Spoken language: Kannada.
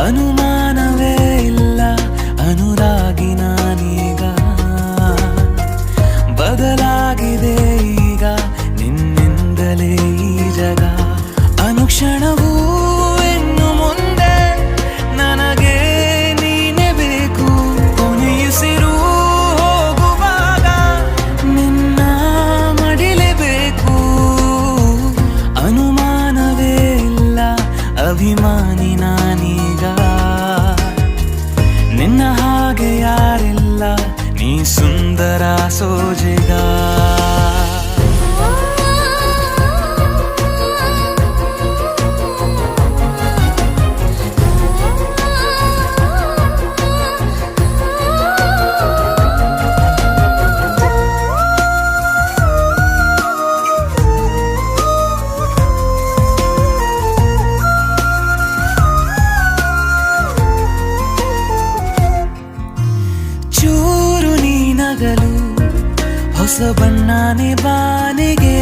ಅನುಮಾನವೇ ಇಲ್ಲ ಅನುರಾಗಿ ನಾನೀಗ ಬದಲಾಗಿದೆ ಈಗ ನಿನ್ನಿಂದಲೇ ಈ ಜಗ ಅನುಕ್ಷಣವೂ ಇನ್ನು ಮುಂದೆ ನನಗೆ ನೀನೆ ಬೇಕು ಕೊನೆಯುಸಿರು ಹೋಗುವಾಗ ನಿನ್ನ ಮಡಿಲೇಬೇಕು ಅನುಮಾನವೇ ಇಲ್ಲ ಅಭಿಮಾನಿ ನಾನೀಗ ನಿನ್ನ ಹಾಗೆ ಯಾರಿಲ್ಲ ನೀ ಸುಂದರ ಸೋಜಿಗ ಚೂರು ನೀನಗಲು ಹೊಸ ಬಣ್ಣನೆ ಬಾನಿಗೆ